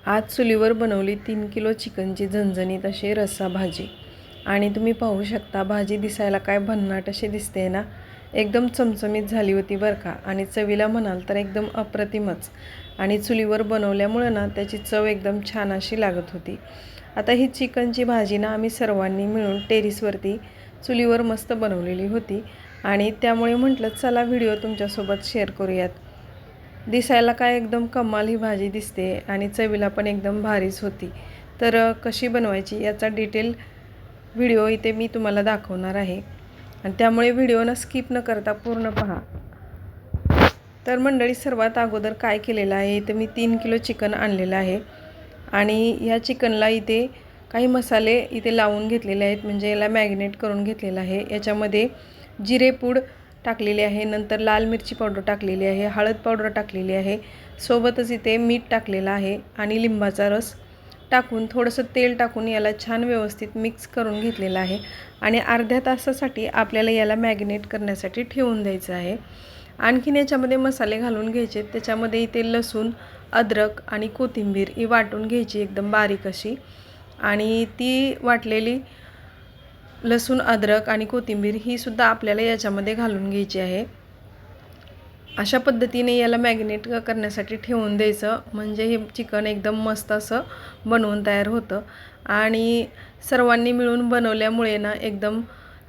आज चुलीवर बनवली 3 किलो चिकनची झणझणीत अशी रस्सा भाजी। आणि तुम्ही पाहू शकता भाजी दिसायला काय भन्नाट अशी दिसते ना, एकदम चमचमीत झाली होती बरं का। आणि चवीला म्हणाल तर एकदम अप्रतिमच। आणि चुलीवर बनवल्यामुळे ना त्याची चव एकदम छान अशी लागत होती। आता ही चिकनची भाजी ना आम्ही सर्वांनी मिळून टेरेसवरती चुलीवर मस्त बनवलेली होती। आणि त्यामुळे म्हटलं चला व्हिडिओ तुमच्यासोबत शेअर करूयात। दिसायला काय एकदम कमाल ही भाजी दिसते आणि चवीला पण एकदम भारीच होती। तर कशी बनवायची याचा डिटेल व्हिडिओ इथे मी तुम्हाला दाखवणार आहे आणि त्यामुळे व्हिडिओ न स्किप न करता पूर्ण पहा। तर मंडळी, सर्वात अगोदर काय केलेलं आहे, इथे मी 3 किलो चिकन आणलेलं आहे आणि या चिकनला इथे काही मसाले इथे लावून घेतलेले आहेत, म्हणजे याला मॅरिनेट करून घेतलेलं आहे। याच्यामध्ये जिरेपूड टाकलेली आहे, नंतर लाल मिरची पावडर टाकलेली आहे, हळद पावडर टाकलेली आहे, सोबतच इथे मीठ टाकलेलं आहे आणि लिंबाचा रस टाकून थोडंसं तेल टाकून याला छान व्यवस्थित मिक्स करून घेतलेलं आहे। आणि अर्ध्या तासासाठी आपल्याला याला मॅरिनेट करण्यासाठी ठेवून द्यायचं आहे। आणखीन याच्यामध्ये मसाले घालून घ्यायचे। त्याच्यामध्ये इथे लसूण, अद्रक आणि कोथिंबीर ही वाटून घ्यायची एकदम बारीक अशी। आणि ती वाटलेली लसूण, अद्रक आणि कोथिंबीर ही सुद्धा आपल्याला याच्यामध्ये घालून घ्यायची आहे। अशा पद्धतीने याला मॅरिनेट करण्यासाठी ठेवून द्यायचं, म्हणजे हे चिकन एकदम मस्त असं बनवून तयार होतं। आणि सर्वांनी मिळून बनवल्यामुळे ना एकदम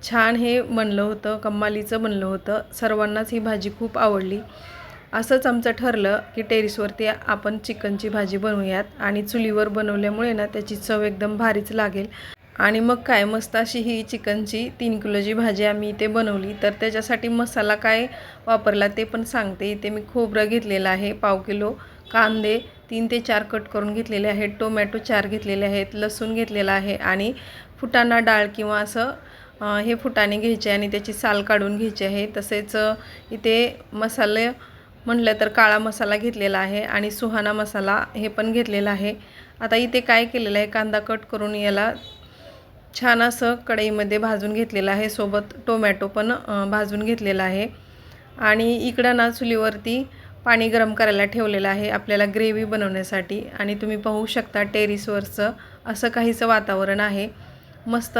छान हे बनलं होतं, कमालीचं बनलं होतं। सर्वांनाच ही भाजी खूप आवडली। असंच आमचं ठरलं की टेरेसवरती आपण चिकनची भाजी बनवूयात आणि चुलीवर बनवल्यामुळे ना त्याची चव एकदम भारीच लागेल। आणि मग काय मस्त अशी ही चिकनची 3 किलोची भाजी आम्ही इथे बनवली। तर त्याच्यासाठी मसाला काय वापरला ते पण सांगते। इथे मी खोबरं घेतलेलं आहे पाव किलो, कांदे 3 ते 4 कट करून घेतलेले आहेत, टोमॅटो 4 घेतलेले आहेत, लसूण घेतलेला आहे आणि फुटाणा डाळ किंवा असं हे फुटाणे घ्यायचे आणि त्याची साल काढून घ्यायची आहे। तसेच इथे मसाले म्हटलं तर काळा मसाला घेतलेला आहे आणि सुहाना मसाला हे पण घेतलेला आहे। आता इथे काय केलेलं आहे, कांदा कट करून याला छान असं कढईमध्ये भाजून घेतलेलं आहे, सोबत टोमॅटो पण भाजून घेतलेला आहे। आणि इकडं ना चुलीवरती पाणी गरम करायला ठेवलेलं आहे आपल्याला ग्रेव्ही बनवण्यासाठी। आणि तुम्ही पाहू शकता टेरेसवरचं असं काहीसं वातावरण आहे। मस्त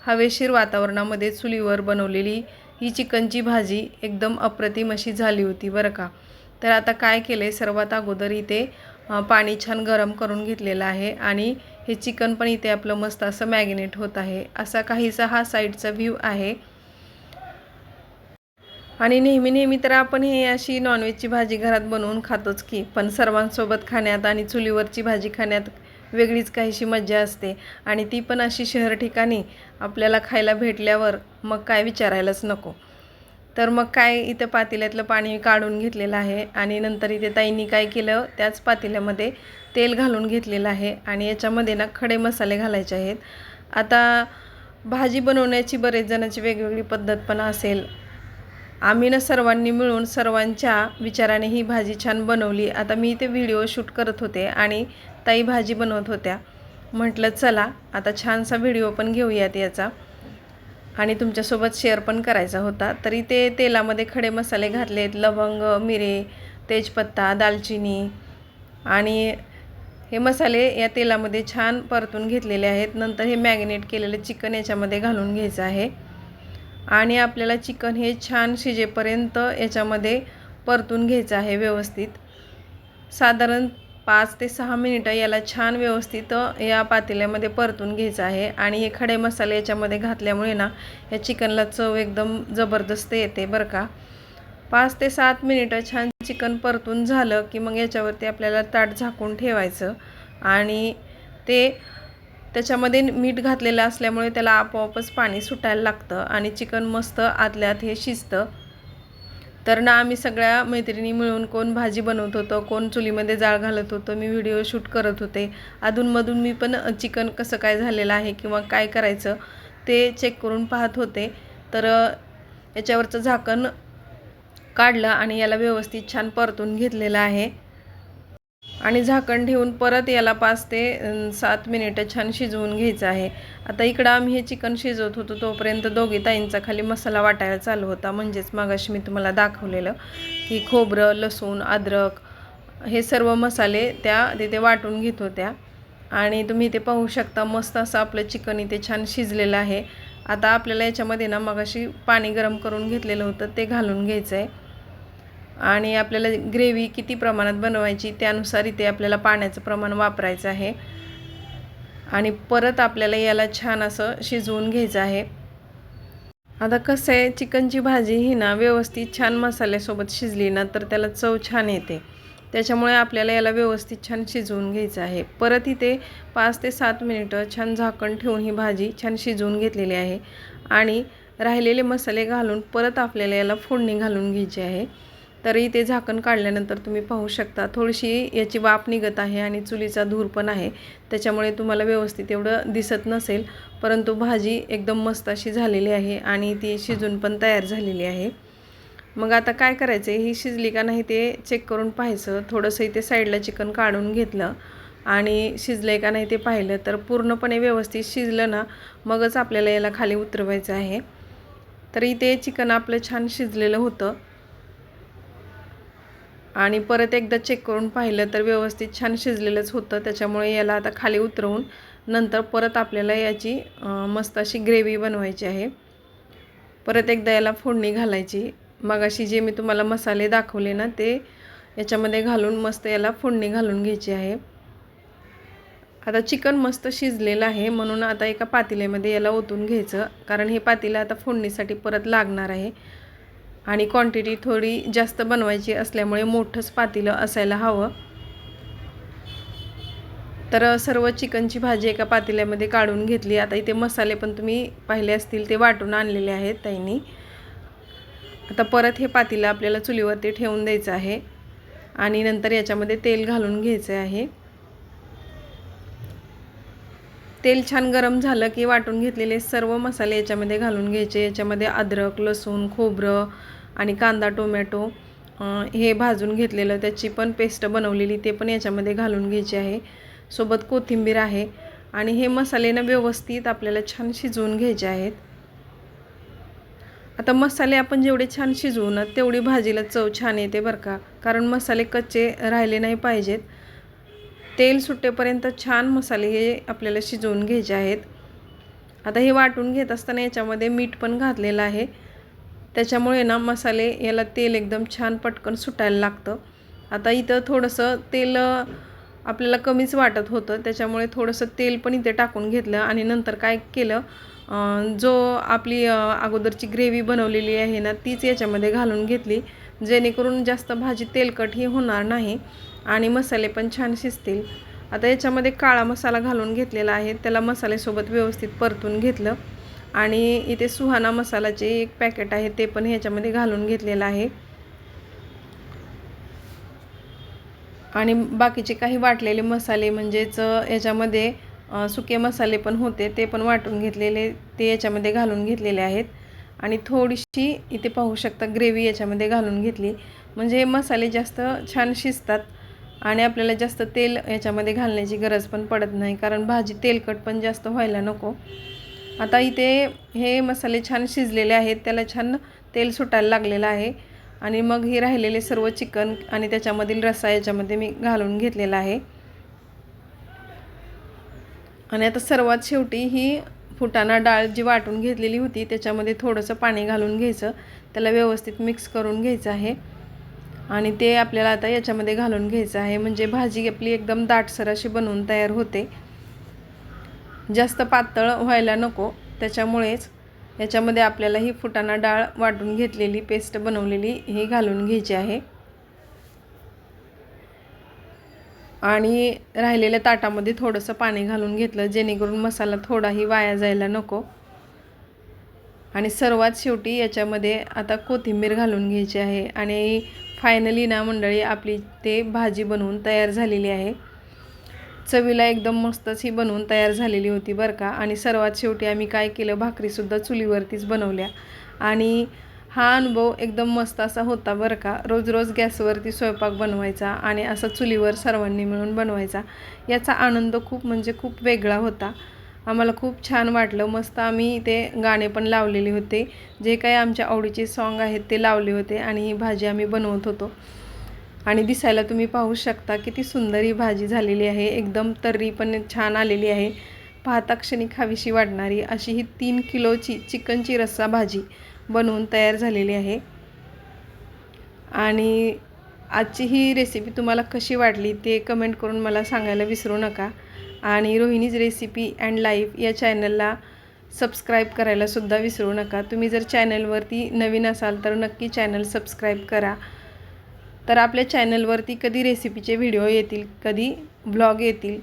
हवेशीर वातावरणामध्ये चुलीवर बनवलेली ही चिकनची भाजी एकदम अप्रतिम अशी झाली होती बरं का। तर आता काय केलं, सर्वात अगोदर इथे पाणी छान गरम करून घेतलेलं आहे आणि हे चिकन पण इथे आपलं मस्त असं मॅरिनेट होत आहे। असा काहीसा हा साईडचा व्ह्यू आहे। आणि नेहमी तर आपण हे अशी नॉनव्हेजची भाजी घरात बनवून खातोच की, पण सर्वांसोबत खाण्यात आणि चुलीवरची भाजी खाण्यात वेगळीच काहीशी मज्जा असते। आणि ती पण अशी शहर ठिकाणी आपल्याला खायला भेटल्यावर मग काय विचारायलाच नको। तर मग काय इथं पातेल्यातलं पाणी काढून घेतलेलं आहे आणि नंतर इथे ताईंनी काय केलं, त्याच पातेल्यामध्ये तेल घालून घेतलेलं आहे आणि याच्यामध्ये ना खडे मसाले घालायचे आहेत। आता भाजी बनवण्याची बरेच जणांची वेगवेगळी पद्धत पण असेल। आम्ही ना सर्वांनी मिळून सर्वांच्या विचाराने ही भाजी छान बनवली। आता मी इथे व्हिडिओ शूट करत होते आणि ताई भाजी बनवत होत्या। म्हटलं चला आता छानसा व्हिडिओ पण घेऊयात याचा आणि तुमच्यासोबत शेअर पण करायचा होता। तरी ते तेलामध्ये खडे मसाले घातलेत, लवंग, मिरे, तेजपत्ता, दालचिनी आणि हे मसाले या तेलामध्ये छान परतून घेतलेले आहेत। नंतर हे मॅरिनेट केलेले चिकन याच्यामध्ये घालून घ्यायचं आहे आणि आपल्याला चिकन हे छान शिजेपर्यंत याच्यामध्ये परतून घ्यायचं आहे व्यवस्थित। साधारण 5 ते 6 मिनिटं याला छान व्यवस्थित या पातेल्यामध्ये परतून घ्यायचं आहे। आणि हे खडे मसाले याच्यामध्ये घातल्यामुळे ना या चिकनला चव एकदम जबरदस्त येते बरं का। 5 ते 7 मिनिटं छान चिकन परतून झालं की मग याच्यावरती आपल्याला ताट झाकून ठेवायचं आणि ते त्याच्यामध्ये मीठ घातलेलं असल्यामुळे त्याला आपोआपच पाणी सुटायला लागतं आणि चिकन मस्त आतल्यात हे शिजतं। तर ना आम्ही सगळ्या मैत्रिणी मिळून कोण भाजी बनवत होतं, कोण चुलीमध्ये जाळ घालत होतं, मी व्हिडिओ शूट करत होते। अधूनमधून मी पण चिकन कसं काय झालेलं आहे किंवा काय करायचं ते चेक करून पाहत होते। तर याच्यावरचं झाकण काढलं आणि याला व्यवस्थित छान परतून घेतलेलं आहे आणि झाकण ठेवून परत याला 5 ते 7 मिनिटं छान शिजवून घ्यायचं आहे। आता इकडं आम्ही हे चिकन शिजवत होतो तोपर्यंत दोघी ताईंचा खाली मसाला वाटायला चालू होता, म्हणजेच मगाशी मी तुम्हाला दाखवलेलं की खोबरं, लसूण, अद्रक हे सर्व मसाले त्या तिथे वाटून घेत होत्या आणि तुम्ही इथे पाहू शकता मस्त असं आपलं चिकन इथे छान शिजलेलं आहे। आता आपल्याला याच्यामध्ये ना मगाशी पाणी गरम करून घेतलेलं होतं ते घालून घ्यायचं आहे आणि आपल्याला ग्रेव्ही किती प्रमाणात बनवायची त्यानुसार इथे आपल्याला पाण्याचं प्रमाण वापरायचं आहे आणि परत आपल्याला याला छान असं शिजवून घ्यायचं आहे। आता कसं आहे चिकनची भाजी ही ना व्यवस्थित छान मसाल्यासोबत शिजली ना तर त्याला चव छान येते, त्याच्यामुळे आपल्याला याला व्यवस्थित छान शिजवून घ्यायचं आहे। परत इथे 5 ते 7 मिनिटं छान झाकण ठेवून ही भाजी छान शिजवून घेतलेली आहे आणि राहिलेले मसाले घालून परत आपल्याला याला फोडणी घालून घ्यायची आहे। तरी ते झाकण काढल्यानंतर तुम्ही पाहू शकता थोडीशी याची वाफ निघत आहे आणि चुलीचा धूर पण आहे, त्याच्यामुळे तुम्हाला व्यवस्थित एवढं दिसत नसेल, परंतु भाजी एकदम मस्त अशी झालेली आहे आणि ती शिजून पण तयार झालेली आहे। मग आता काय करायचं आहे, ही शिजली का नाही ते चेक करून पाहायचं। थोडंसं इथे साईडला चिकन काढून घेतलं आणि शिजलं आहे का नाही ते पाहिलं, तर पूर्णपणे व्यवस्थित शिजलं ना मगच आपल्याला याला खाली उतरवायचं आहे। तर इथे चिकन आपलं छान शिजलेलं होतं आणि परत एकदा चेक करून पाहिलं तर व्यवस्थित छान शिजलेलंच होतं, त्याच्यामुळे याला आता खाली उतरवून नंतर परत आपल्याला याची मस्त अशी ग्रेव्ही बनवायची आहे। परत एकदा याला फोडणी घालायची। मगाशी जे मी तुम्हाला मसाले दाखवले ना ते याच्यामध्ये घालून मस्त याला फोडणी घालून घ्यायची आहे। आता चिकन मस्त शिजलेलं आहे म्हणून आता एका पातेल्यामध्ये याला ओतून घ्यायचं, कारण हे पातेलं आता फोडणीसाठी परत लागणार आहे आणि क्वांटिटी थोडी जास्त बनवायची असल्यामुळे मोठंच पातेलं असायला हवं। तर सर्व चिकनची भाजी एका पातेल्यामध्ये काढून घेतली। आता इथे मसाले पण तुम्ही पाहिले असतील ते वाटून आणलेले आहेत ताईंनी। आता परत हे पातेलं आपल्याला चुलीवरती ठेवून द्यायचं आहे आणि नंतर याच्यामध्ये तेल घालून घ्यायचं आहे। तेल छान गरम झालं की वाटून घेतलेले सर्व मसाले याच्यामध्ये घालून घ्यायचे। याच्यामध्ये अद्रक, लसूण, खोबरं आणि कांदा, टोमॅटो हे भाजून घेतलेलं त्याची पण पेस्ट बनवलेली ते पण याच्यामध्ये घालून घ्यायची आहे। सोबत कोथिंबीर आहे आणि हे मसाले ना व्यवस्थित आपल्याला छान शिजवून घ्यायचे आहेत। आता मसाले आपण जेवढे छान शिजवू ना तेवढी भाजीला चव छान येते बरं का, कारण मसाले कच्चे राहिले नाही पाहिजेत। तेल सुटेपर्यंत छान मसाले हे आपल्याला शिजवून घ्यायचे आहेत। आता हे वाटून घेत असताना याच्यामध्ये मीठ पण घातलेलं आहे, त्याच्यामुळे ना मसाले याला तेल एकदम छान पटकन सुटायला लागतं। आता इथं थोडंसं तेल आपल्याला कमीच वाटत होतं, त्याच्यामुळे थोडंसं तेल पण इथे टाकून घेतलं आणि नंतर काय केलं, जो आपली अगोदरची ग्रेव्ही बनवलेली आहे ना तीच याच्यामध्ये घालून घेतली, जेणेकरून जास्त भाजी तेलकटही होणार नाही आणि मसाले पण छान शिजतील। आता याच्यामध्ये काळा मसाला घालून घेतलेला आहे, त्याला मसाल्यासोबत व्यवस्थित परतून घेतलं आणि इथे सुहाना मसालाचे एक पॅकेट आहे ते पण ह्याच्यामध्ये घालून घेतलेलं आहे आणि बाकीचे काही वाटलेले मसाले म्हणजेच याच्यामध्ये सुके मसाले पण होते ते पण वाटून घेतलेले ते याच्यामध्ये घालून घेतलेले आहेत आणि थोडीशी इथे पाहू शकता ग्रेव्ही याच्यामध्ये घालून घेतली, म्हणजे हे मसाले जास्त छान शिजतात आणि आपल्याला जास्त तेल याच्यामध्ये घालण्याची गरज पण पडत नाही, कारण भाजी तेलकट पण जास्त व्हायला नको। आता इथे हे मसाले छान शिजलेले आहेत, त्याला छान तेल सुटायला लागलेलं आहे आणि मग हे राहिलेले सर्व चिकन आणि त्याच्यामधील रस्सा याच्यामध्ये मी घालून घेतलेला आहे आणि आता सर्वात शेवटी ही फुटाणा डाळ जी वाटून घेतलेली होती त्याच्यामध्ये थोडंसं पाणी घालून घ्यायचं, त्याला व्यवस्थित मिक्स करून घ्यायचं आहे आणि ते आपल्याला आता याच्यामध्ये घालून घ्यायचं आहे, म्हणजे भाजी आपली एकदम दाटसर अशी बनवून तयार होते, जास्त पातळ व्हायला नको। त्याच्यामुळेच याच्यामध्ये आपल्याला ही फुटाणा डाळ वाटून घेतलेली पेस्ट बनवलेली ही घालून घ्यायची आहे आणि राहिलेल्या ताटामध्ये थोडंसं पाणी घालून घेतलं, जेणेकरून मसाला थोडाही वाया जायला नको आणि सर्वात शेवटी याच्यामध्ये आता कोथिंबीर घालून घ्यायची आहे आणि फायनली ना मंडळी आपली ते भाजी बनवून तयार झालेली आहे। चवीला एकदम मस्तच ही बनवून तयार झालेली होती बरं का। आणि सर्वात शेवटी आम्ही काय केलं, भाकरीसुद्धा चुलीवरतीच बनवल्या आणि हा अनुभव एकदम मस्त असा होता बरं का। रोज रोज गॅसवरती स्वयंपाक बनवायचा आणि असं चुलीवर सर्वांनी मिळून बनवायचा, याचा आनंद खूप म्हणजे खूप वेगळा होता। आम्हाला खूप छान वाटलं, मस्त आम्ही ते गाणे पण लावलेले होते, जे काही आमच्या आवडीचे सॉन्ग आहेत ते लावले होते आणि ही भाजी आम्ही बनवत होतो आणि दिसायला तुम्ही पाहू शकता किती सुंदर ही भाजी झालेली आहे. एकदम तर्री पण छान आलेली आहे. पाहता क्षणी खावीशी वाटणारी अशी ही 3 किलोची चिकनची रस्सा भाजी बनवून तयार झालेली आहे. आणि आजची ही रेसिपी तुम्हाला कशी वाटली ते कमेंट करून मला सांगायला विसरू नका. आणि रोहिणीज रेसिपी अँड लाईफ या चॅनलला सबस्क्राईब करायला सुद्धा विसरू नका. तुम्ही जर चॅनलवरती नवीन असाल तर नक्की चॅनल सबस्क्राईब करा. तर आपल्या चॅनलवरती कधी रेसिपीचे व्हिडिओ येतील, कधी व्लॉग येतील.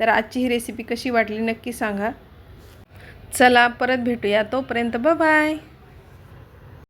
तर आजची ही रेसिपी कशी वाटली नक्की सांगा. चला परत भेटूया, तोपर्यंत बाय बाय.